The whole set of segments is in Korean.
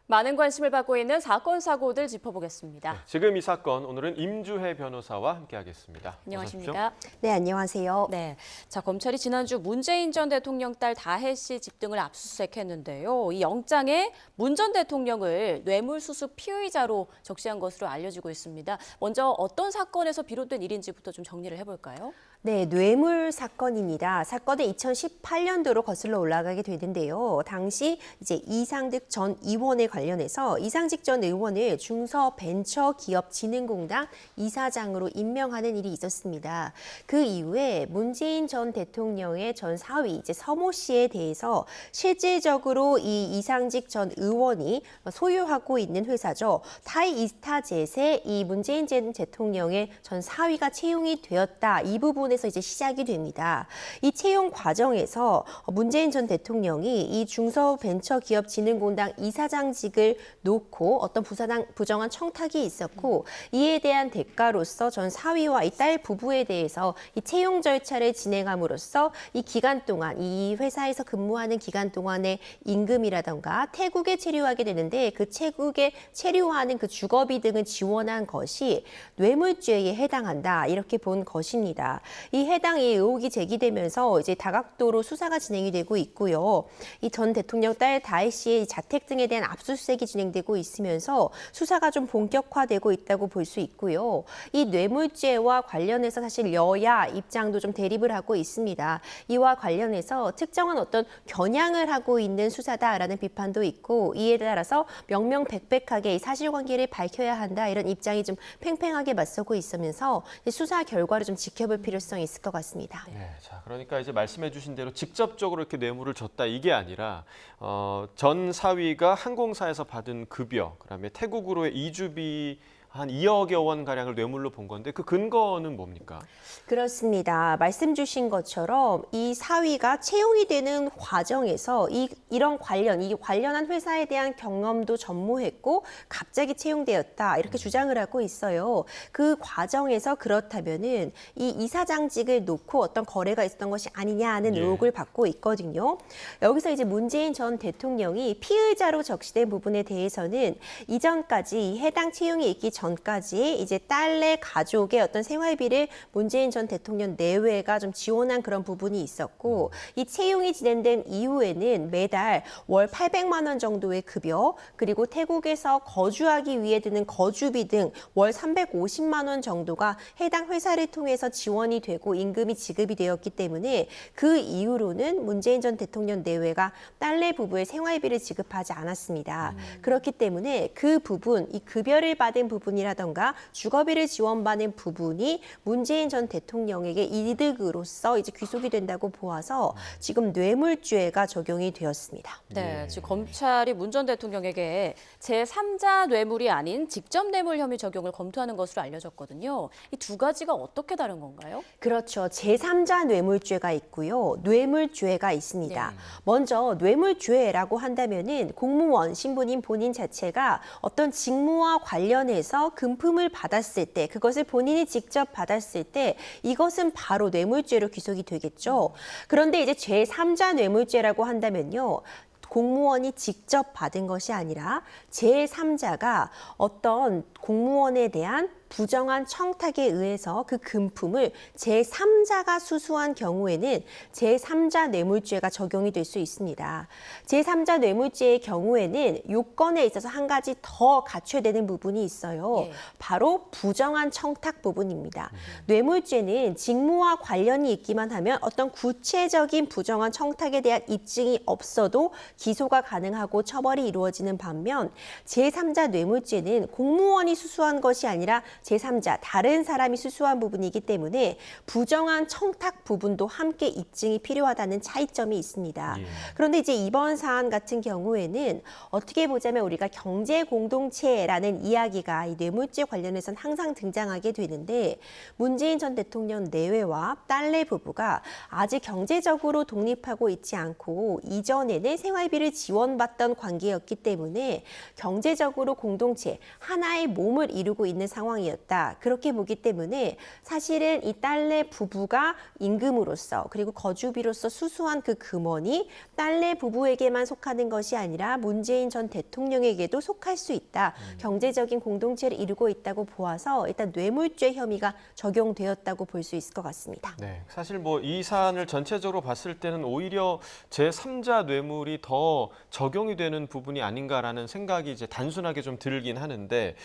많은 관심을 받고 있는 사건, 사고들 짚어보겠습니다. 네, 지금 이 사건, 오늘은 임주혜 변호사와 함께하겠습니다. 안녕하십니까? 네, 안녕하세요. 네, 자 검찰이 지난주 문재인 전 대통령 딸 다혜 씨 집 등을 압수수색했는데요. 이 영장에 문 전 대통령을 뇌물수수 피의자로 적시한 것으로 알려지고 있습니다. 먼저 어떤 사건에서 비롯된 일인지부터 좀 정리를 해볼까요? 네, 뇌물 사건입니다. 사건은 2018년도로 거슬러 올라가게 되는데요. 당시 이제 이상득 전 의원에 관련해서 이상직 전 의원을 중서벤처기업진흥공단 이사장으로 임명하는 일이 있었습니다. 그 이후에 문재인 전 대통령의 전 사위 이제 서모 씨에 대해서 실질적으로 이 이상직 전 의원이 소유하고 있는 회사죠. 타이이스타젯에 이 문재인 전 대통령의 전 사위가 채용이 되었다. 이 부분에서 이제 시작이 됩니다. 이 채용 과정에서 문재인 전 대통령이 이 중서벤처기업진흥공단 이사장직을 놓고 어떤 부정한 청탁이 있었고 이에 대한 대가로서 전 사위와 이 딸 부부에 대해서 이 채용 절차를 진행함으로써 이 기간 동안 이 회사에서 근무하는 기간 동안의 임금이라던가 태국에 체류하게 되는데 그 태국에 체류하는 그 주거비 등을 지원한 것이 뇌물죄에 해당한다 이렇게 본 것입니다. 이 해당 의혹이 제기되면서 이제 다각도로 수사가 진행이 되고 있고요. 이 전 대통령 딸 다혜 씨의 자택 등에 대한 압수수색이 진행되고 있으면서 수사가 좀 본격화되고 있다고 볼 수 있고요. 이 뇌물죄와 관련해서 사실 여야 입장도 좀 대립을 하고 있습니다. 이와 관련해서 특정한 어떤 겨냥을 하고 있는 수사다라는 비판도 있고 이에 따라서 명명백백하게 이 사실관계를 밝혀야 한다 이런 입장이 좀 팽팽하게 맞서고 있으면서 수사 결과를 좀 지켜볼 필요성이 있을 것 같습니다. 네, 자 그러니까 이제 말씀해주신 대로 직접적으로 이렇게 뇌물을 줬다 이게 아니라 전 사위가 항공사에서 받은 급여, 그다음에 태국으로의 이주비 한 2억여 원 가량을 뇌물로 본 건데 그 근거는 뭡니까? 그렇습니다. 말씀 주신 것처럼 이 사위가 채용이 되는 과정에서 이런 관련한 회사에 대한 경험도 전무했고 갑자기 채용되었다 이렇게 주장을 하고 있어요. 그 과정에서 그렇다면은 이 이사장직을 놓고 어떤 거래가 있었던 것이 아니냐는 의혹을 받고 있거든요. 여기서 이제 문재인 전 대통령이 피의자로 적시된 부분에 대해서는 이전까지 이 해당 채용이 있기 전까지 이제 딸내 가족의 어떤 생활비를 문재인 전 대통령 내외가 좀 지원한 그런 부분이 있었고 이 채용이 진행된 이후에는 매달 월 800만 원 정도의 급여 그리고 태국에서 거주하기 위해 드는 거주비 등 월 350만 원 정도가 해당 회사를 통해서 지원이 되고 임금이 지급이 되었기 때문에 그 이후로는 문재인 전 대통령 내외가 딸내 부부의 생활비를 지급하지 않았습니다. 그렇기 때문에 그 부분, 이 급여를 받은 부분이라던가 주거비를 지원받는 부분이 문재인 전 대통령에게 이득으로서 이제 귀속이 된다고 보아서 지금 뇌물죄가 적용이 되었습니다. 네, 지금 검찰이 문 전 대통령에게 제3자 뇌물이 아닌 직접 뇌물 혐의 적용을 검토하는 것으로 알려졌거든요. 이 두 가지가 어떻게 다른 건가요? 그렇죠. 제3자 뇌물죄가 있고요. 뇌물죄가 있습니다. 네. 먼저 뇌물죄라고 한다면은 공무원 신분인 본인 자체가 어떤 직무와 관련해서 금품을 받았을 때 그것을 본인이 직접 받았을 때 이것은 바로 뇌물죄로 귀속이 되겠죠. 그런데 이제 제3자 뇌물죄라고 한다면요. 공무원이 직접 받은 것이 아니라 제3자가 어떤 공무원에 대한 부정한 청탁에 의해서 그 금품을 제3자가 수수한 경우에는 제3자 뇌물죄가 적용이 될 수 있습니다. 제3자 뇌물죄의 경우에는 요건에 있어서 한 가지 더 갖춰야 되는 부분이 있어요. 예. 바로 부정한 청탁 부분입니다. 뇌물죄는 직무와 관련이 있기만 하면 어떤 구체적인 부정한 청탁에 대한 입증이 없어도 기소가 가능하고 처벌이 이루어지는 반면 제3자 뇌물죄는 공무원이 수수한 것이 아니라 제3자, 다른 사람이 수수한 부분이기 때문에 부정한 청탁 부분도 함께 입증이 필요하다는 차이점이 있습니다. 그런데 이제 이번 사안 같은 경우에는 어떻게 보자면 우리가 경제 공동체라는 이야기가 이 뇌물죄 관련해서는 항상 등장하게 되는데 문재인 전 대통령 내외와 딸내 부부가 아직 경제적으로 독립하고 있지 않고 이전에는 생활비를 지원받던 관계였기 때문에 경제적으로 공동체 하나의 몸을 이루고 있는 상황이었는데 되었다. 그렇게 보기 때문에 사실은 이 딸내 부부가 임금으로서 그리고 거주비로서 수수한 그 금원이 딸내 부부에게만 속하는 것이 아니라 문재인 전 대통령에게도 속할 수 있다. 경제적인 공동체를 이루고 있다고 보아서 일단 뇌물죄 혐의가 적용되었다고 볼 수 있을 것 같습니다. 네, 사실 뭐 이 사안을 전체적으로 봤을 때는 오히려 제3자 뇌물이 더 적용이 되는 부분이 아닌가라는 생각이 이제 단순하게 좀 들긴 하는데,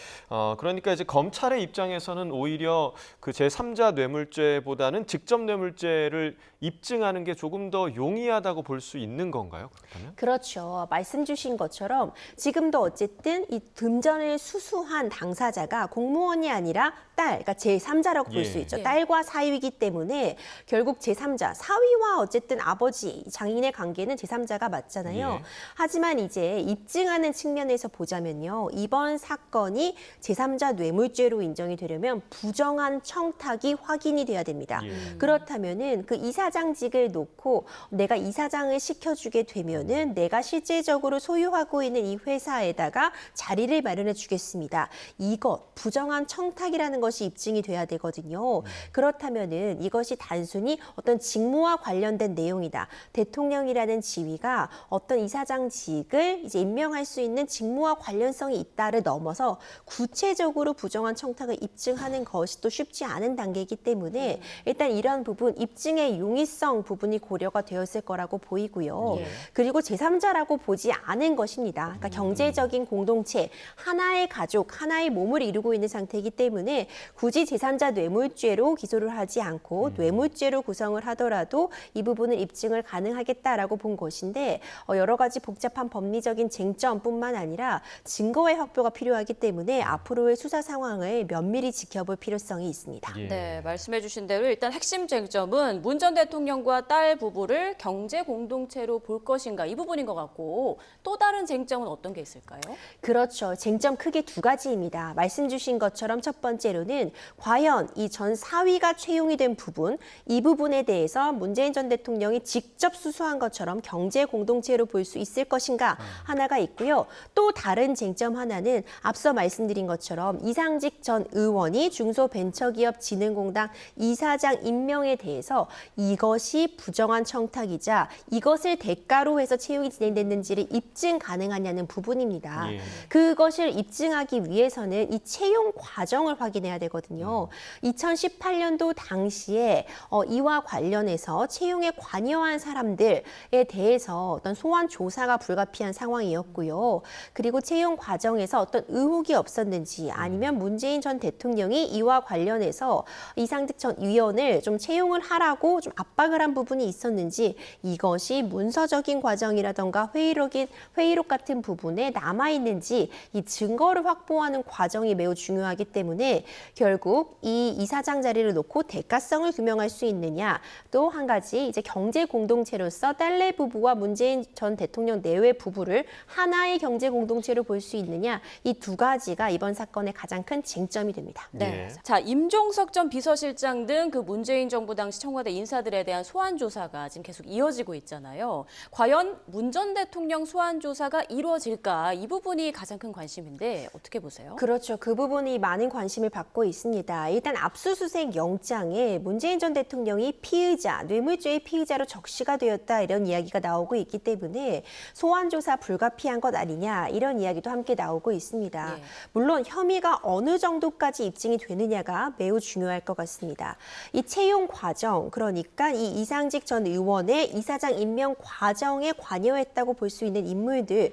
그러니까 이제 검찰의 입장에서는 오히려 그 제3자 뇌물죄보다는 직접 뇌물죄를 입증하는 게 조금 더 용이하다고 볼 수 있는 건가요? 그렇다면? 그렇죠. 말씀 주신 것처럼 지금도 어쨌든 이 금전을 수수한 당사자가 공무원이 아니라 딸, 그러니까 제3자라고 볼 수 예. 있죠. 예. 딸과 사위이기 때문에 결국 제3자, 사위와 어쨌든 아버지, 장인의 관계는 제3자가 맞잖아요. 예. 하지만 이제 입증하는 측면에서 보자면요. 이번 사건이 제3자 뇌물죄로 인정이 되려면 부정한 청탁이 확인이 돼야 됩니다. 예. 그렇다면은 그 이사장직을 놓고 내가 이사장을 시켜주게 되면은 내가 실제적으로 소유하고 있는 이 회사에다가 자리를 마련해 주겠습니다. 이것 부정한 청탁이라는 것이 입증이 돼야 되거든요. 그렇다면은 이것이 단순히 어떤 직무와 관련된 내용이다. 대통령이라는 지위가 어떤 이사장직을 이제 임명할 수 있는 직무와 관련성이 있다를 넘어서 구체적으로 부정한 청탁을 입증하는 것이 또 쉽지 않은 단계이기 때문에 일단 이러한 부분 입증의 용이성 부분이 고려가 되었을 거라고 보이고요. 예. 그리고 제3자라고 보지 않은 것입니다. 그러니까 경제적인 공동체, 하나의 가족, 하나의 몸을 이루고 있는 상태이기 때문에 굳이 제3자 뇌물죄로 기소를 하지 않고 뇌물죄로 구성을 하더라도 이 부분을 입증을 가능하겠다라고 본 것인데 여러 가지 복잡한 법리적인 쟁점뿐만 아니라 증거의 확보가 필요하기 때문에 앞으로의 수사 상황을 면밀히 지켜볼 필요성이 있습니다. 예. 네, 말씀해 주신 대로 일단 핵심 쟁점은 문 전 대통령과 딸 부부를 경제 공동체로 볼 것인가 이 부분인 것 같고 또 다른 쟁점은 어떤 게 있을까요? 그렇죠. 쟁점 크게 두 가지입니다. 말씀 주신 것처럼 첫 번째로는 과연 이 전 사위가 채용이 된 부분, 이 부분에 대해서 문재인 전 대통령이 직접 수수한 것처럼 경제 공동체로 볼 수 있을 것인가 하나가 있고요. 또 다른 쟁점 하나는 앞서 말씀드린 것처럼 이상직 전 의원이 중소벤처기업진흥공단 이사장 임명에 대해서 이것이 부정한 청탁이자 이것을 대가로 해서 채용이 진행됐는지를 입증 가능하냐는 부분입니다. 예. 그것을 입증하기 위해서는 이 채용 과정을 확인해야 되거든요. 2018년도 당시에 이와 관련해서 채용에 관여한 사람들에 대해서 어떤 소환 조사가 불가피한 상황이었고요. 그리고 채용 과정에서 어떤 의혹이 없었는지 아니면 문재인 전 대통령이 이와 관련해서 이상직 전 의원을 좀 채용을 하라고 좀 압박을 한 부분이 있었는지 이것이 문서적인 과정이라던가 회의록 같은 부분에 남아있는지 이 증거를 확보하는 과정이 매우 중요하기 때문에 결국 이 이사장 자리를 놓고 대가성을 규명할 수 있느냐 또 한 가지 이제 경제 공동체로서 딸내 부부와 문재인 전 대통령 내외 부부를 하나의 경제 공동체로 볼 수 있느냐 이 두 가지가 이번 사건의 가장 큰 쟁점이 됩니다. 네. 예. 자, 임종석 전 비서실장 등 그 문재인 정부 당시 청와대 인사들에 대한 소환 조사가 지금 계속 이어지고 있잖아요. 과연 문 전 대통령 소환 조사가 이루어질까? 이 부분이 가장 큰 관심인데 어떻게 보세요? 그렇죠. 그 부분이 많은 관심을 받고 있습니다. 일단 압수수색 영장에 문재인 전 대통령이 피의자, 뇌물죄의 피의자로 적시가 되었다 이런 이야기가 나오고 있기 때문에 소환조사 불가피한 것 아니냐 이런 이야기도 함께 나오고 있습니다. 예. 물론 혐의가 어느 정도까지 입증이 되느냐가 매우 중요할 것 같습니다. 이 채용 과정, 그러니까 이 이상직 전 의원의 이사장 임명 과정에 관여했다고 볼 수 있는 인물들,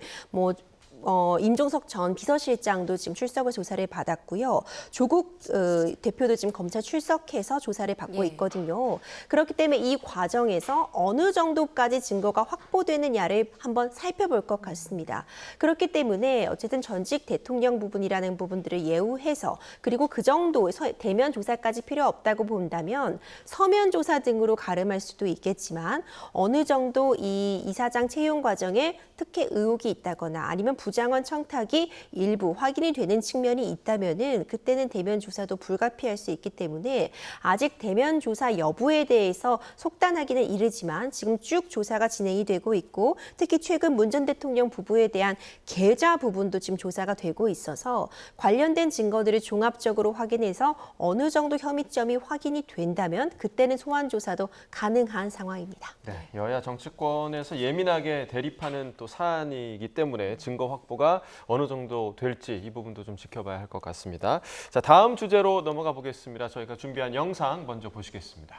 임종석 전 비서실장도 지금 출석을 조사를 받았고요. 조국 대표도 지금 검찰 출석해서 조사를 받고 예. 있거든요. 그렇기 때문에 이 과정에서 어느 정도까지 증거가 확보되느냐를 한번 살펴볼 것 같습니다. 그렇기 때문에 어쨌든 전직 대통령 부분이라는 부분들을 예우해서 그리고 그 정도 대면 조사까지 필요 없다고 본다면 서면 조사 등으로 가름할 수도 있겠지만 어느 정도 이 이사장 채용 과정에 특혜 의혹이 있다거나 아니면 부장원 청탁이 일부 확인이 되는 측면이 있다면은 그때는 대면 조사도 불가피할 수 있기 때문에 아직 대면 조사 여부에 대해서 속단하기는 이르지만 지금 쭉 조사가 진행이 되고 있고 특히 최근 문 전 대통령 부부에 대한 계좌 부분도 지금 조사가 되고 있어서 관련된 증거들을 종합적으로 확인해서 어느 정도 혐의점이 확인이 된다면 그때는 소환 조사도 가능한 상황입니다. 네, 여야 정치권에서 예민하게 대립하는 또 사안이기 때문에 증거 확보가 어느 정도 될지 이 부분도 좀 지켜봐야 할 것 같습니다. 자, 다음 주제로 넘어가 보겠습니다. 저희가 준비한 영상 먼저 보시겠습니다.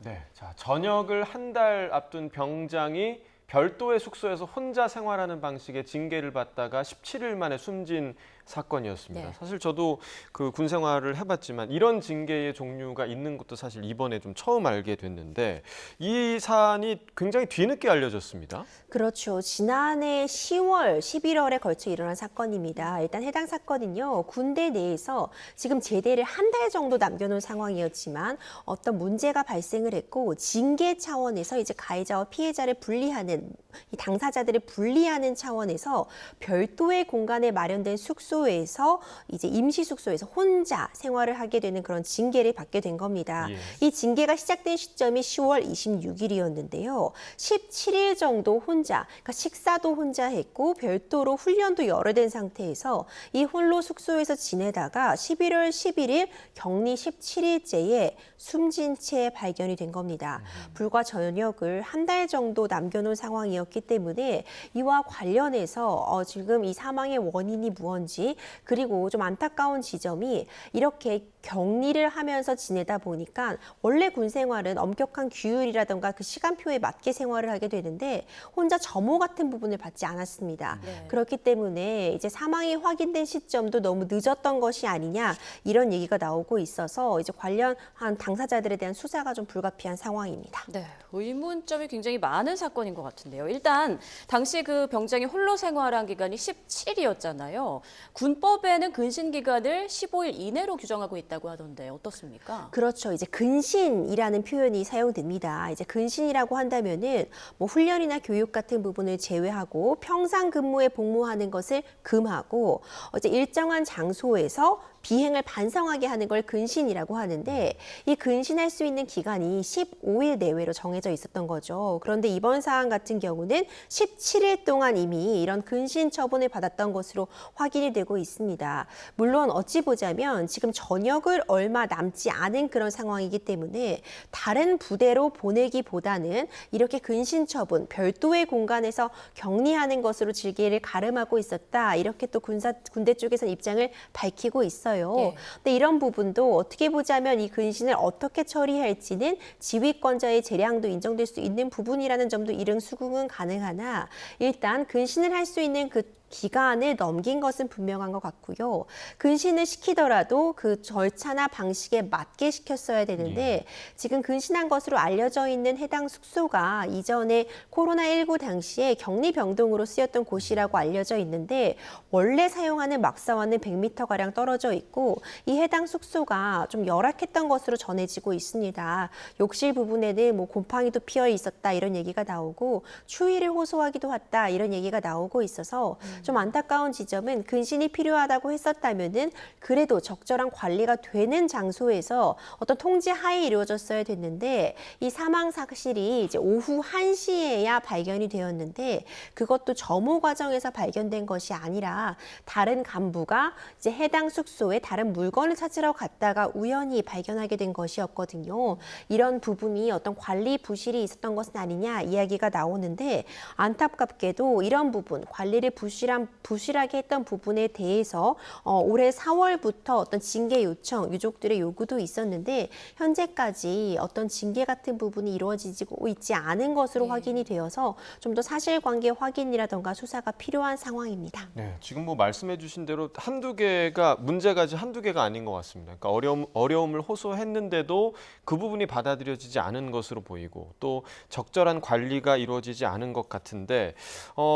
네, 자, 전역을 한 달 앞둔 병장이 별도의 숙소에서 혼자 생활하는 방식의 징계를 받다가 17일 만에 숨진 사건이었습니다. 네. 사실 저도 그 군 생활을 해봤지만 이런 징계의 종류가 있는 것도 사실 이번에 좀 처음 알게 됐는데 이 사안이 굉장히 뒤늦게 알려졌습니다. 그렇죠. 지난해 10월, 11월에 걸쳐 일어난 사건입니다. 일단 해당 사건은요, 군대 내에서 지금 제대를 한 달 정도 남겨놓은 상황이었지만 어떤 문제가 발생을 했고 징계 차원에서 이제 가해자와 피해자를 분리하는 이 당사자들을 분리하는 차원에서 별도의 공간에 마련된 숙소에서 이제 임시 숙소에서 혼자 생활을 하게 되는 그런 징계를 받게 된 겁니다. 예. 이 징계가 시작된 시점이 10월 26일이었는데요. 17일 정도 혼자, 그러니까 식사도 혼자 했고 별도로 훈련도 여러 된 상태에서 이 홀로 숙소에서 지내다가 11월 11일 격리 17일째에 숨진 채 발견이 된 겁니다. 불과 전역을 한 달 정도 남겨놓은 상황이었기 때문에 이와 관련해서 지금 이 사망의 원인이 무언지 그리고 좀 안타까운 지점이 이렇게 격리를 하면서 지내다 보니까 원래 군 생활은 엄격한 규율이라던가 그 시간표에 맞게 생활을 하게 되는데 혼자 점호 같은 부분을 받지 않았습니다. 네. 그렇기 때문에 이제 사망이 확인된 시점도 너무 늦었던 것이 아니냐 이런 얘기가 나오고 있어서 이제 관련한 당사자들에 대한 수사가 좀 불가피한 상황입니다. 네, 의문점이 굉장히 많은 사건인 것 같은데요. 일단 당시 그 병장이 홀로 생활한 기간이 17일이었잖아요. 군법에는 근신 기간을 15일 이내로 규정하고 있다고 하던데 어떻습니까? 그렇죠. 이제 근신이라는 표현이 사용됩니다. 이제 근신이라고 한다면은 뭐 훈련이나 교육 같은 부분을 제외하고 평상 근무에 복무하는 것을 금하고 이제 일정한 장소에서 비행을 반성하게 하는 걸 근신이라고 하는데 이 근신할 수 있는 기간이 15일 내외로 정해져 있었던 거죠. 그런데 이번 사안 같은 경우는 17일 동안 이미 이런 근신 처분을 받았던 것으로 확인이 되고 있습니다. 물론 어찌 보자면 지금 전역을 얼마 남지 않은 그런 상황이기 때문에 다른 부대로 보내기보다는 이렇게 근신 처분, 별도의 공간에서 격리하는 것으로 징계를 가름하고 있었다. 이렇게 또 군대 쪽에서는 입장을 밝히고 있어요. 예. 근데 이런 부분도 어떻게 보자면 이 근신을 어떻게 처리할지는 지휘권자의 재량도 인정될 수 있는 부분이라는 점도 이른 수긍은 가능하나 일단 근신을 할 수 있는 그 기간을 넘긴 것은 분명한 것 같고요. 근신을 시키더라도 그 절차나 방식에 맞게 시켰어야 되는데 지금 근신한 것으로 알려져 있는 해당 숙소가 이전에 코로나19 당시에 격리병동으로 쓰였던 곳이라고 알려져 있는데 원래 사용하는 막사와는 100m가량 떨어져 있고 이 해당 숙소가 좀 열악했던 것으로 전해지고 있습니다. 욕실 부분에는 뭐 곰팡이도 피어 있었다 이런 얘기가 나오고 추위를 호소하기도 했다 이런 얘기가 나오고 있어서 좀 안타까운 지점은 근신이 필요하다고 했었다면은 그래도 적절한 관리가 되는 장소에서 어떤 통제 하에 이루어졌어야 됐는데 이 사망 사실이 이제 오후 1시에야 발견이 되었는데 그것도 점호 과정에서 발견된 것이 아니라 다른 간부가 이제 해당 숙소에 다른 물건을 찾으러 갔다가 우연히 발견하게 된 것이었거든요. 이런 부분이 어떤 관리 부실이 있었던 것은 아니냐 이야기가 나오는데 안타깝게도 이런 부분 관리를 부실한 부실하게 했던 부분에 대해서 올해 4월부터 어떤 징계 요청, 유족들의 요구도 있었는데 현재까지 어떤 징계 같은 부분이 이루어지고 있지 않은 것으로 확인이 되어서 좀 더 사실관계 확인이라던가 수사가 필요한 상황입니다. 네, 지금 뭐 말씀해 주신 대로 한두 개가 문제가 한두 개가 아닌 것 같습니다. 그러니까 어려움을 호소했는데도 그 부분이 받아들여지지 않은 것으로 보이고 또 적절한 관리가 이루어지지 않은 것 같은데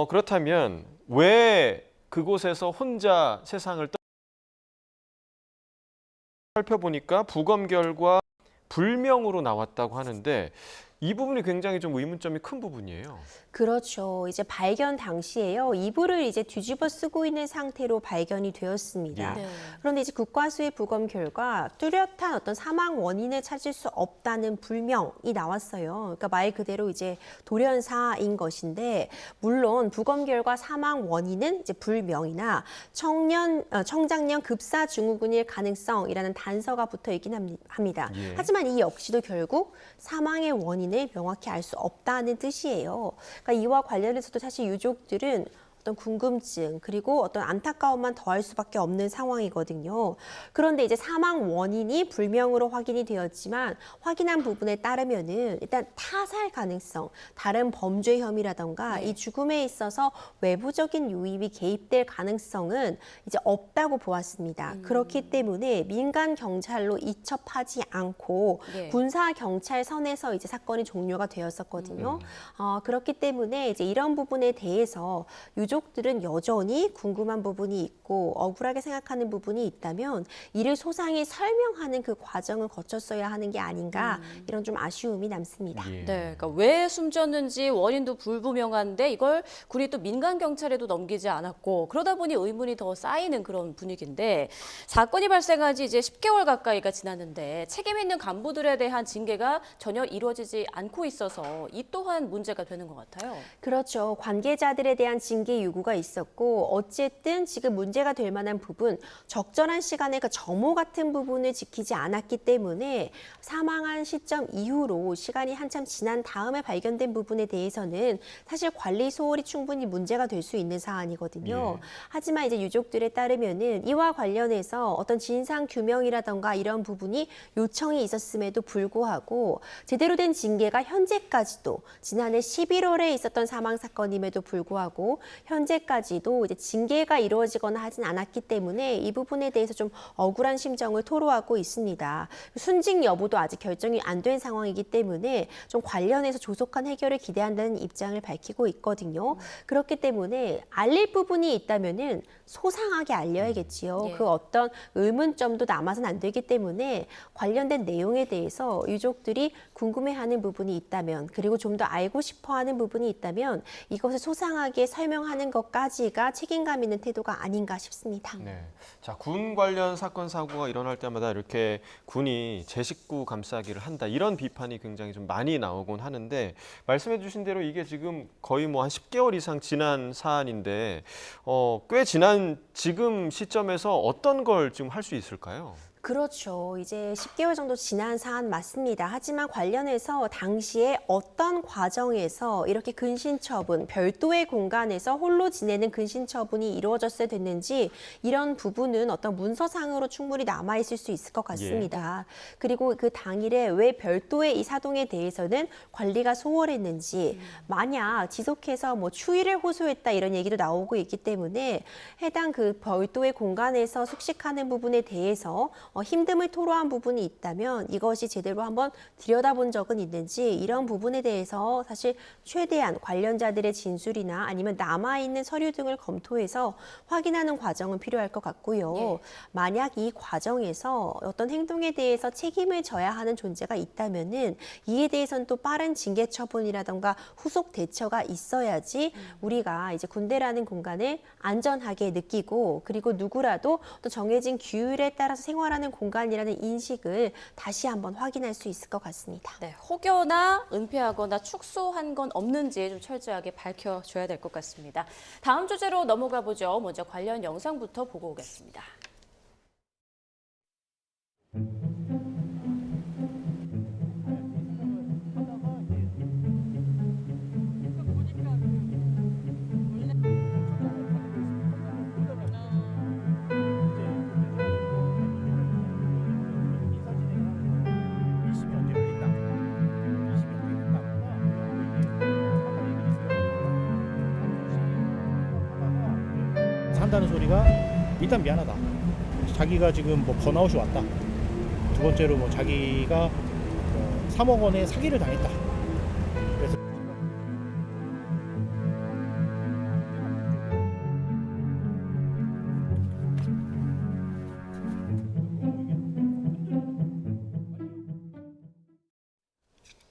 그렇다면 왜 그곳에서 혼자 세상을 살펴보니까 부검 결과 불명으로 나왔다고 하는데 이 부분이 굉장히 좀 의문점이 큰 부분이에요. 그렇죠. 이제 발견 당시에요. 이불을 이제 뒤집어 쓰고 있는 상태로 발견이 되었습니다. 네. 그런데 이제 국과수의 부검 결과 뚜렷한 어떤 사망 원인을 찾을 수 없다는 불명이 나왔어요. 그러니까 말 그대로 이제 돌연사인 것인데 물론 부검 결과 사망 원인은 이제 불명이나 청장년 급사 증후군일 가능성이라는 단서가 붙어 있긴 합니다. 예. 하지만 이 역시도 결국 사망의 원인을 명확히 알 수 없다는 뜻이에요. 그러니까 이와 관련해서도 사실 유족들은 어떤 궁금증 그리고 어떤 안타까움만 더할 수밖에 없는 상황이거든요. 그런데 이제 사망 원인이 불명으로 확인이 되었지만 확인한 부분에 따르면은 일단 타살 가능성, 다른 범죄 혐의라던가 이 죽음에 있어서 외부적인 요인이 개입될 가능성은 이제 없다고 보았습니다. 그렇기 때문에 민간 경찰로 이첩하지 않고 네. 군사 경찰 선에서 이제 사건이 종료가 되었었거든요. 그렇기 때문에 이제 이런 부분에 대해서 유족들은 여전히 궁금한 부분이 있고 억울하게 생각하는 부분이 있다면 이를 소상히 설명하는 그 과정을 거쳤어야 하는 게 아닌가 이런 좀 아쉬움이 남습니다. 예. 네, 그러니까 왜 숨졌는지 원인도 불분명한데 이걸 군이 또 민간 경찰에도 넘기지 않았고 그러다 보니 의문이 더 쌓이는 그런 분위기인데 사건이 발생한 지 이제 10개월 가까이가 지났는데 책임 있는 간부들에 대한 징계가 전혀 이루어지지 않고 있어서 이 또한 문제가 되는 것 같아요. 그렇죠. 관계자들에 대한 징계 요구가 있었고 어쨌든 지금 문제가 될 만한 부분, 적절한 시간에 그 점호 같은 부분을 지키지 않았기 때문에 사망한 시점 이후로 시간이 한참 지난 다음에 발견된 부분에 대해서는 사실 관리 소홀이 충분히 문제가 될 수 있는 사안이거든요. 예. 하지만 이제 유족들에 따르면은 이와 관련해서 어떤 진상 규명이라던가 이런 부분이 요청이 있었음에도 불구하고 제대로 된 징계가 현재까지도 지난해 11월에 있었던 사망 사건임에도 불구하고 현재까지도 이제 징계가 이루어지거나 하진 않았기 때문에 이 부분에 대해서 좀 억울한 심정을 토로하고 있습니다. 순직 여부도 아직 결정이 안 된 상황이기 때문에 좀 관련해서 조속한 해결을 기대한다는 입장을 밝히고 있거든요. 그렇기 때문에 알릴 부분이 있다면은 소상하게 알려야겠지요. 예. 그 어떤 의문점도 남아서는 안 되기 때문에 관련된 내용에 대해서 유족들이 궁금해하는 부분이 있다면 그리고 좀 더 알고 싶어하는 부분이 있다면 이것을 소상하게 설명하는 것까지가 책임감 있는 태도가 아닌가 싶습니다. 네. 자, 군 관련 사건 사고가 일어날 때마다 이렇게 군이 제 식구 감싸기를 한다. 이런 비판이 굉장히 좀 많이 나오곤 하는데 말씀해 주신 대로 이게 지금 거의 뭐 한 10개월 이상 지난 사안인데 꽤 지난 지금 시점에서 어떤 걸 지금 할 수 있을까요? 그렇죠. 이제 10개월 정도 지난 사안 맞습니다. 하지만 관련해서 당시에 어떤 과정에서 이렇게 근신처분, 별도의 공간에서 홀로 지내는 근신처분이 이루어졌어야 됐는지 이런 부분은 어떤 문서상으로 충분히 남아있을 수 있을 것 같습니다. 그리고 그 당일에 왜 별도의 이 사동에 대해서는 관리가 소홀했는지 만약 지속해서 뭐 추위를 호소했다 이런 얘기도 나오고 있기 때문에 해당 그 별도의 공간에서 숙식하는 부분에 대해서 힘듦을 토로한 부분이 있다면 이것이 제대로 한번 들여다본 적은 있는지 이런 부분에 대해서 사실 최대한 관련자들의 진술이나 아니면 남아있는 서류 등을 검토해서 확인하는 과정은 필요할 것 같고요. 예. 만약 이 과정에서 어떤 행동에 대해서 책임을 져야 하는 존재가 있다면은 이에 대해서는 또 빠른 징계 처분이라던가 후속 대처가 있어야지 우리가 이제 군대라는 공간을 안전하게 느끼고 그리고 누구라도 또 정해진 규율에 따라서 생활하는 공간이라는 인식을 다시 한번 확인할 수 있을 것 같습니다. 네, 혹여나 은폐하거나 축소한 건 없는지 좀 철저하게 밝혀줘야 될 것 같습니다. 다음 주제로 넘어가 보죠. 먼저 관련 영상부터 보고 오겠습니다. 한다는 소리가 일단 미안하다. 자기가 지금 뭐 번아웃이 왔다. 두 번째로 뭐 자기가 3억 원의 사기를 당했다. 그래서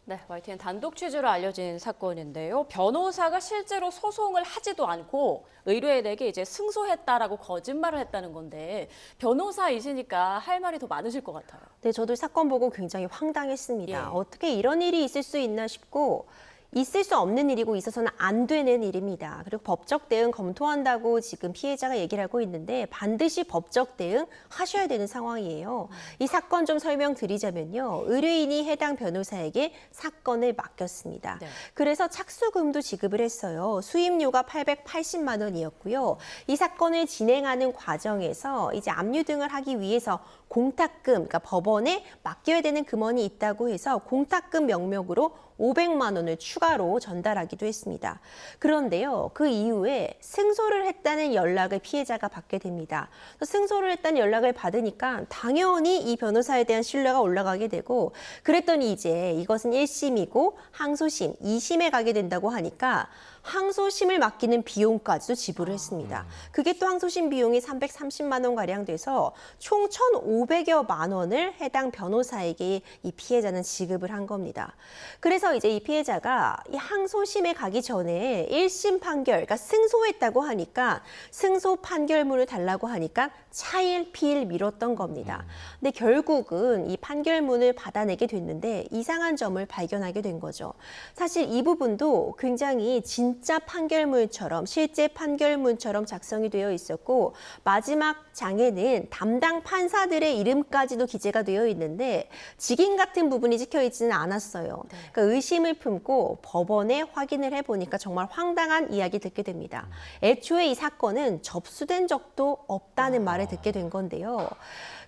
네, YTN 단독 취재로 알려진 사건인데요. 변호사가 실제로 소송을 하지도 않고 의뢰인에게 이제 승소했다라고 거짓말을 했다는 건데 변호사이시니까 할 말이 더 많으실 것 같아요. 네, 저도 이 사건 보고 굉장히 황당했습니다. 예. 어떻게 이런 일이 있을 수 있나 싶고 있을 수 없는 일이고 있어서는 안 되는 일입니다. 그리고 법적 대응 검토한다고 지금 피해자가 얘기를 하고 있는데 반드시 법적 대응 하셔야 되는 상황이에요. 이 사건 좀 설명드리자면요. 의뢰인이 해당 변호사에게 사건을 맡겼습니다. 네. 그래서 착수금도 지급을 했어요. 수임료가 880만 원이었고요. 이 사건을 진행하는 과정에서 이제 압류 등을 하기 위해서 공탁금, 그러니까 법원에 맡겨야 되는 금원이 있다고 해서 공탁금 명목으로 500만 원을 추가로 전달하기도 했습니다. 그런데요, 그 이후에 승소를 했다는 연락을 피해자가 받게 됩니다. 승소를 했다는 연락을 받으니까 당연히 이 변호사에 대한 신뢰가 올라가게 되고 그랬더니 이제 이것은 1심이고 항소심, 2심에 가게 된다고 하니까 항소심을 맡기는 비용까지도 지불을 했습니다. 그게 또 항소심 비용이 330만 원 가량 돼서 총 1,500여만 원을 해당 변호사에게 이 피해자는 지급을 한 겁니다. 그래서 이제 이 피해자가 이 항소심에 가기 전에 1심 판결, 그러니까 승소했다고 하니까 승소 판결문을 달라고 하니까 차일피일 미뤘던 겁니다. 근데 결국은 이 판결문을 받아내게 됐는데 이상한 점을 발견하게 된 거죠. 사실 이 부분도 굉장히 진짜 판결문처럼 실제 판결문처럼 작성이 되어 있었고 마지막 장에는 담당 판사들의 이름까지도 기재가 되어 있는데 직인 같은 부분이 찍혀 있지는 않았어요. 그러니까 의심을 품고 법원에 확인을 해보니까 정말 황당한 이야기 듣게 됩니다. 애초에 이 사건은 접수된 적도 없다는 말을 듣게 된 건데요.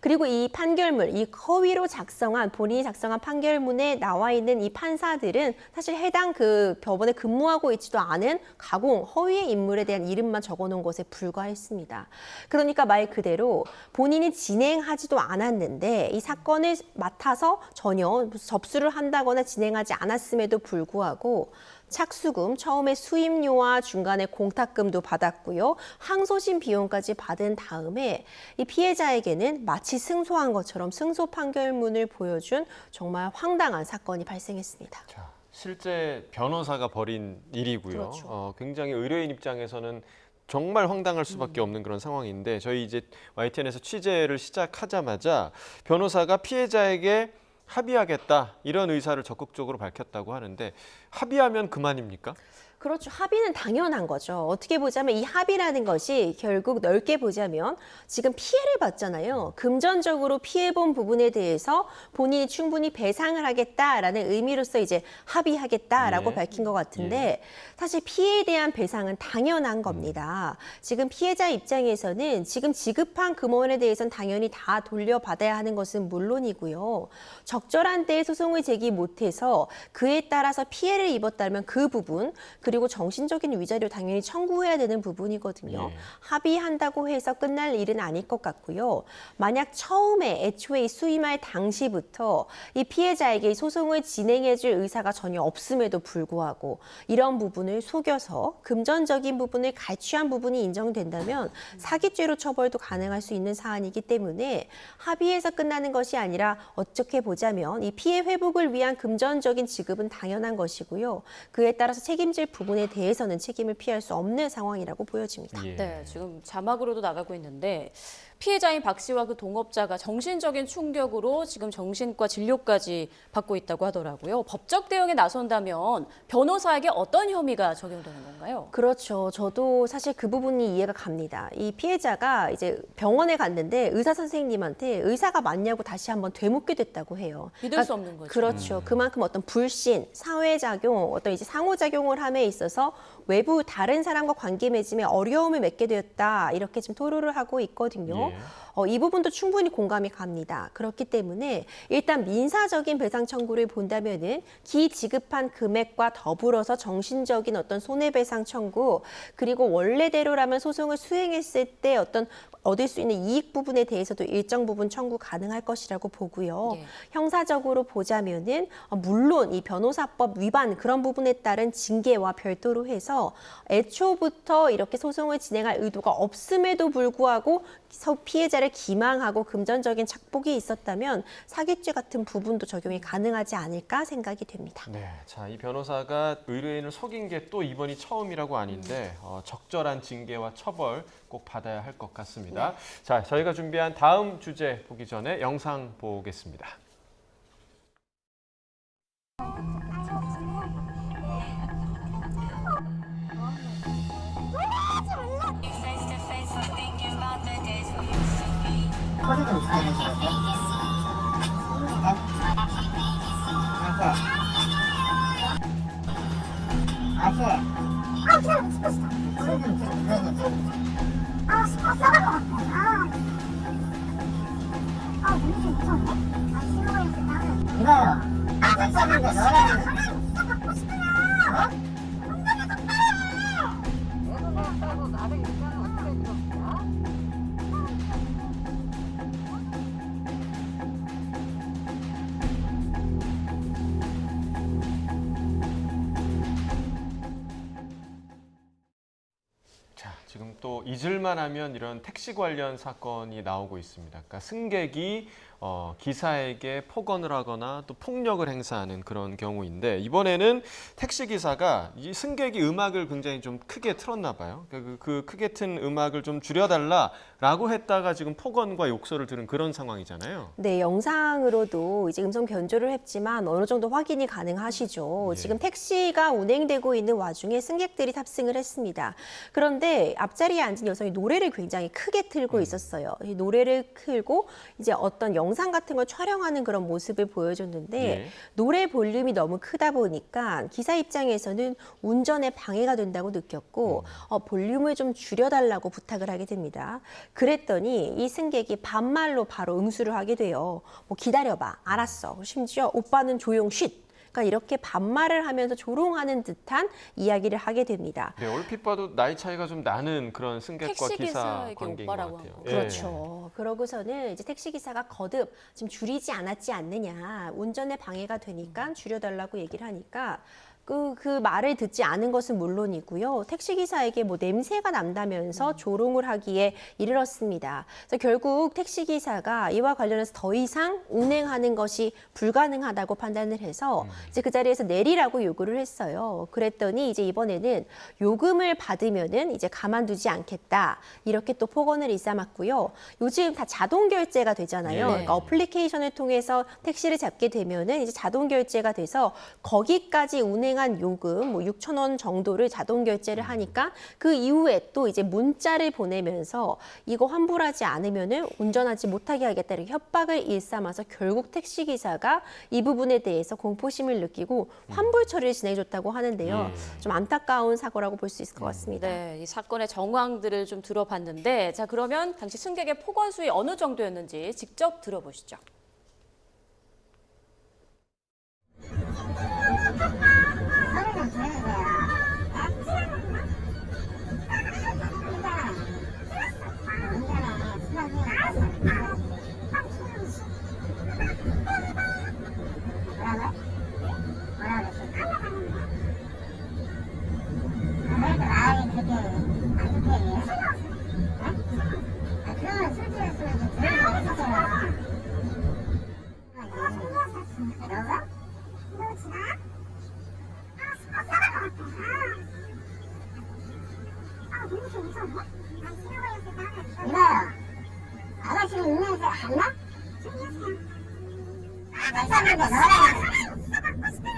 그리고 이 판결문, 이 허위로 작성한 본인이 작성한 판결문에 나와 있는 이 판사들은 사실 해당 그 법원에 근무하고 있지도 않은 가공, 허위의 인물에 대한 이름만 적어놓은 것에 불과했습니다. 그러니까 말 그대로 본인이 진행하지도 않았는데 이 사건을 맡아서 전혀 접수를 한다거나 진행하지 않았음에도 불구하고 착수금, 처음에 수임료와 중간에 공탁금도 받았고요. 항소심 비용까지 받은 다음에 이 피해자에게는 마치 승소한 것처럼 승소 판결문을 보여준 정말 황당한 사건이 발생했습니다. 자, 실제 변호사가 벌인 일이고요. 그렇죠. 굉장히 의뢰인 입장에서는 정말 황당할 수밖에 없는 그런 상황인데 저희 이제 YTN에서 취재를 시작하자마자 변호사가 피해자에게 합의하겠다 이런 의사를 적극적으로 밝혔다고 하는데 합의하면 그만입니까? 그렇죠. 합의는 당연한 거죠. 어떻게 보자면 이 합의라는 것이 결국 넓게 보자면 지금 피해를 봤잖아요. 금전적으로 피해본 부분에 대해서 본인이 충분히 배상을 하겠다라는 의미로서 이제 합의하겠다라고 예. 밝힌 것 같은데 사실 피해에 대한 배상은 당연한 겁니다. 지금 피해자 입장에서는 지금 지급한 금원에 대해서는 당연히 다 돌려받아야 하는 것은 물론이고요. 적절한 때에 소송을 제기 못해서 그에 따라서 피해를 입었다면 그 부분 그리고 정신적인 위자료 당연히 청구해야 되는 부분이거든요. 예. 합의한다고 해서 끝날 일은 아닐 것 같고요. 만약 처음에 애초에 수임할 당시부터 이 피해자에게 소송을 진행해줄 의사가 전혀 없음에도 불구하고 이런 부분을 속여서 금전적인 부분을 갈취한 부분이 인정된다면 사기죄로 처벌도 가능할 수 있는 사안이기 때문에 합의해서 끝나는 것이 아니라 어떻게 보자면 이 피해 회복을 위한 금전적인 지급은 당연한 것이고요. 그에 따라서 책임질 부분에 대해서는 책임을 피할 수 없는 상황이라고 보여집니다. 예. 네, 지금 자막으로도 나가고 있는데 피해자인 박 씨와 그 동업자가 정신적인 충격으로 지금 정신과 진료까지 받고 있다고 하더라고요. 법적 대응에 나선다면 변호사에게 어떤 혐의가 적용되는 건가요? 그렇죠. 저도 사실 그 부분이 이해가 갑니다. 이 피해자가 이제 병원에 갔는데 의사 선생님한테 의사가 맞냐고 다시 한번 되묻게 됐다고 해요. 믿을 수 없는 거죠. 그렇죠. 그만큼 어떤 불신, 사회작용, 어떤 이제 상호작용을 함에 있어서 외부 다른 사람과 관계 맺음에 어려움을 맺게 되었다. 이렇게 지금 토로를 하고 있거든요. 예. 이 부분도 충분히 공감이 갑니다. 그렇기 때문에 일단 민사적인 배상 청구를 본다면은 기지급한 금액과 더불어서 정신적인 어떤 손해배상 청구, 그리고 원래대로라면 소송을 수행했을 때 어떤 얻을 수 있는 이익 부분에 대해서도 일정 부분 청구 가능할 것이라고 보고요. 예. 형사적으로 보자면은 물론 이 변호사법 위반 그런 부분에 따른 징계와 별도로 해서 애초부터 이렇게 소송을 진행할 의도가 없음에도 불구하고 피해자를 기망하고 금전적인 착복이 있었다면 사기죄 같은 부분도 적용이 가능하지 않을까 생각이 됩니다. 네, 자, 이 변호사가 의뢰인을 속인 게 또 이번이 처음이라고 아닌데 적절한 징계와 처벌 꼭 받아야 할 것 같습니다. 자, 저희가 준비한 다음 주제 보기 전에 영상 보겠습니다. 코드 좀 써주시겠어요? 아시. 아, 그냥 듣고 싶다. 코드 좀 써주세요. 아, 써갈 것 같아. 문제 무서운데? 신호가 있을 때는 이거요. 안 썼는데 너라는 진짜 갖고 싶으면 운전을 똑바로 해! 내 돈을 빼고 나를 운전을 어떻게 해주겠어요? 자, 지금 또 잊을만 하면 이런 택시 관련 사건이 나오고 있습니다. 그러니까 승객이 기사에게 폭언을 하거나 또 폭력을 행사하는 그런 경우인데 이번에는 택시기사가 이 승객이 음악을 굉장히 좀 크게 틀었나 봐요. 그 크게 튼 음악을 좀 줄여달라라고 했다가 지금 폭언과 욕설을 들은 그런 상황이잖아요. 네, 영상으로도 이제 음성 변조를 했지만 어느 정도 확인이 가능하시죠. 예. 지금 택시가 운행되고 있는 와중에 승객들이 탑승을 했습니다. 그런데 앞자리에 앉은 여성이 노래를 굉장히 크게 틀고 있었어요. 이 노래를 틀고 이제 어떤 영상 같은 걸 촬영하는 그런 모습을 보여줬는데 예. 노래 볼륨이 너무 크다 보니까 기사 입장에서는 운전에 방해가 된다고 느꼈고 볼륨을 좀 줄여달라고 부탁을 하게 됩니다. 그랬더니 이 승객이 반말로 바로 응수를 하게 돼요. 뭐 기다려봐, 알았어. 심지어 오빠는 조용 쉿. 그러니까 이렇게 반말을 하면서 조롱하는 듯한 이야기를 하게 됩니다. 네, 얼핏 봐도 나이 차이가 좀 나는 그런 승객과 기사 택시기사에게 관계인 것 오빠라고 같아요. 하고. 예. 그렇죠. 그러고서는 이제 택시기사가 거듭 지금 줄이지 않았지 않느냐. 운전에 방해가 되니까 줄여달라고 얘기를 하니까 그 말을 듣지 않은 것은 물론이고요. 택시기사에게 뭐 냄새가 난다면서 조롱을 하기에 이르렀습니다. 그래서 결국 택시기사가 이와 관련해서 더 이상 운행하는 것이 불가능하다고 판단을 해서 이제 그 자리에서 내리라고 요구를 했어요. 그랬더니 이제 이번에는 요금을 받으면은 이제 가만두지 않겠다. 이렇게 또 폭언을 일삼았고요. 요즘 다 자동 결제가 되잖아요. 네. 그러니까 어플리케이션을 통해서 택시를 잡게 되면은 이제 자동 결제가 돼서 거기까지 운행한 요금 뭐 6,000원 정도를 자동 결제를 하니까 그 이후에 또 이제 문자를 보내면서 이거 환불하지 않으면은 운전하지 못하게 하겠다 이렇게 협박을 일삼아서 결국 택시기사가 이 부분에 대해서 공포심을 느끼고 환불 처리를 진행해줬다고 하는데요. 예. 좀 안타까운 사고라고 볼 수 있을 것 같습니다. 네, 이 사건의 정황들을 좀 들어봤는데 자 그러면 당시 승객의 폭언 수위 어느 정도였는지 직접 들어보시죠. 이거요. 아가씨는 운명에서 안 나? 괜찮은데 너랑 받고 싶으면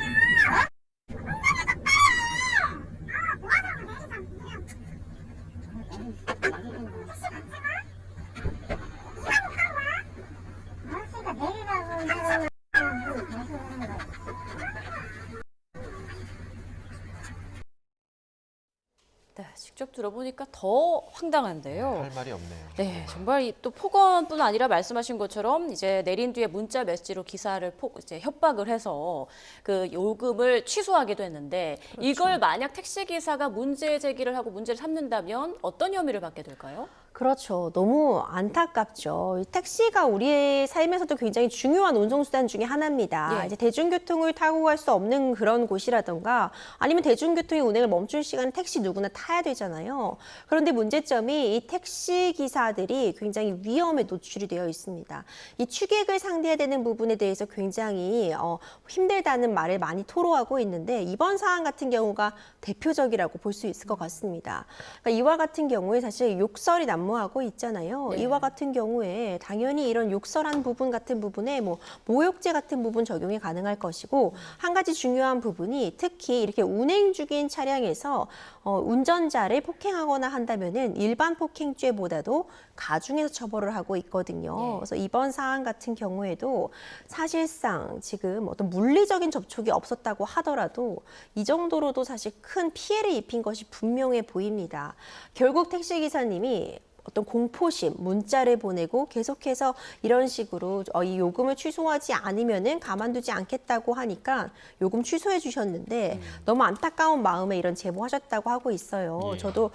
네, 직접 들어보니까 더 황당한데요. 할 말이 없네요. 네, 정말 또 폭언뿐 아니라 말씀하신 것처럼 이제 내린 뒤에 문자 메시지로 기사를 이제 협박을 해서 그 요금을 취소하기도 했는데 이걸 만약 택시 기사가 문제 제기를 하고 문제를 삼는다면 어떤 혐의를 받게 될까요? 그렇죠. 너무 안타깝죠. 이 택시가 우리의 삶에서도 굉장히 중요한 운송수단 중에 하나입니다. 예. 이제 대중교통을 타고 갈 수 없는 그런 곳이라던가 아니면 대중교통이 운행을 멈춘 시간에 택시 누구나 타야 되잖아요. 그런데 문제점이 이 택시 기사들이 굉장히 위험에 노출이 되어 있습니다. 이 취객을 상대해야 되는 부분에 대해서 굉장히 힘들다는 말을 많이 토로하고 있는데 이번 사안 같은 경우가 대표적이라고 볼 수 있을 것 같습니다. 그러니까 이와 같은 경우에 사실 욕설이 난무하고 있잖아요. 네. 이와 같은 경우에 당연히 이런 욕설한 부분 같은 부분에 뭐 모욕죄 같은 부분 적용이 가능할 것이고 한 가지 중요한 부분이 특히 이렇게 운행 중인 차량에서 운전자를 폭행하거나 한다면은 일반 폭행죄보다도 가중해서 처벌을 하고 있거든요. 네. 그래서 이번 사안 같은 경우에도 사실상 지금 어떤 물리적인 접촉이 없었다고 하더라도 이 정도로도 사실 큰 피해를 입힌 것이 분명해 보입니다. 결국 택시기사님이 어떤 공포심, 문자를 보내고 계속해서 이런 식으로 이 요금을 취소하지 않으면은 가만두지 않겠다고 하니까 요금 취소해 주셨는데 너무 안타까운 마음에 이런 제보하셨다고 하고 있어요. 예. 저도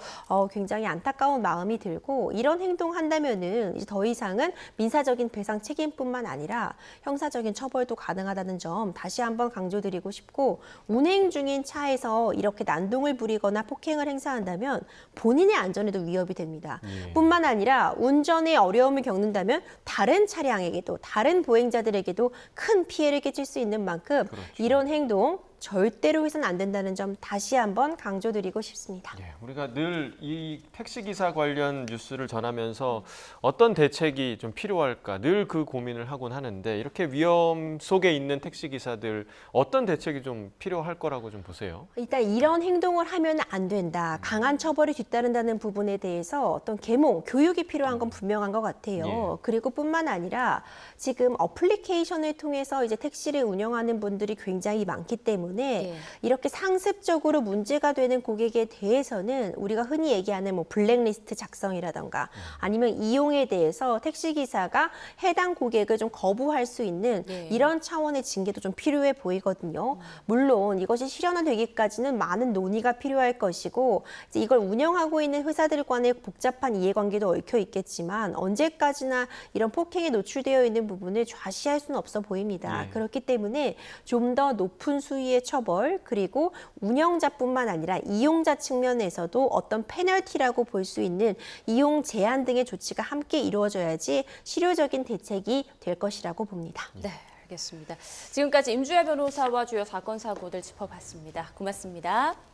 굉장히 안타까운 마음이 들고 이런 행동한다면은 이제 더 이상은 민사적인 배상 책임뿐만 아니라 형사적인 처벌도 가능하다는 점 다시 한번 강조드리고 싶고 운행 중인 차에서 이렇게 난동을 부리거나 폭행을 행사한다면 본인의 안전에도 위협이 됩니다. 예. 뿐만 아니라 운전에 어려움을 겪는다면 다른 차량에게도 다른 보행자들에게도 큰 피해를 끼칠 수 있는 만큼 그렇죠. 이런 행동 절대로 해서는 안 된다는 점 다시 한번 강조드리고 싶습니다. 예, 우리가 늘 이 택시기사 관련 뉴스를 전하면서 어떤 대책이 좀 필요할까 늘 그 고민을 하곤 하는데 이렇게 위험 속에 있는 택시기사들 어떤 대책이 좀 필요할 거라고 좀 보세요? 일단 이런 행동을 하면 안 된다. 강한 처벌이 뒤따른다는 부분에 대해서 어떤 계몽, 교육이 필요한 건 분명한 것 같아요. 예. 그리고 뿐만 아니라 지금 어플리케이션을 통해서 이제 택시를 운영하는 분들이 굉장히 많기 때문에 예. 이렇게 상습적으로 문제가 되는 고객에 대해서는 우리가 흔히 얘기하는 뭐 블랙리스트 작성이라던가 아니면 이용에 대해서 택시기사가 해당 고객을 좀 거부할 수 있는 예. 이런 차원의 징계도 좀 필요해 보이거든요. 물론 이것이 실현화되기까지는 많은 논의가 필요할 것이고 이제 이걸 운영하고 있는 회사들 간의 복잡한 이해관계도 얽혀 있겠지만 언제까지나 이런 폭행에 노출되어 있는 부분을 좌시할 수는 없어 보입니다. 예. 그렇기 때문에 좀 더 높은 수위의 처벌 그리고 운영자뿐만 아니라 이용자 측면에서도 어떤 페널티라고 볼 수 있는 이용 제한 등의 조치가 함께 이루어져야지 실효적인 대책이 될 것이라고 봅니다. 네, 알겠습니다. 지금까지 임주혜 변호사와 주요 사건 사고들 짚어봤습니다. 고맙습니다.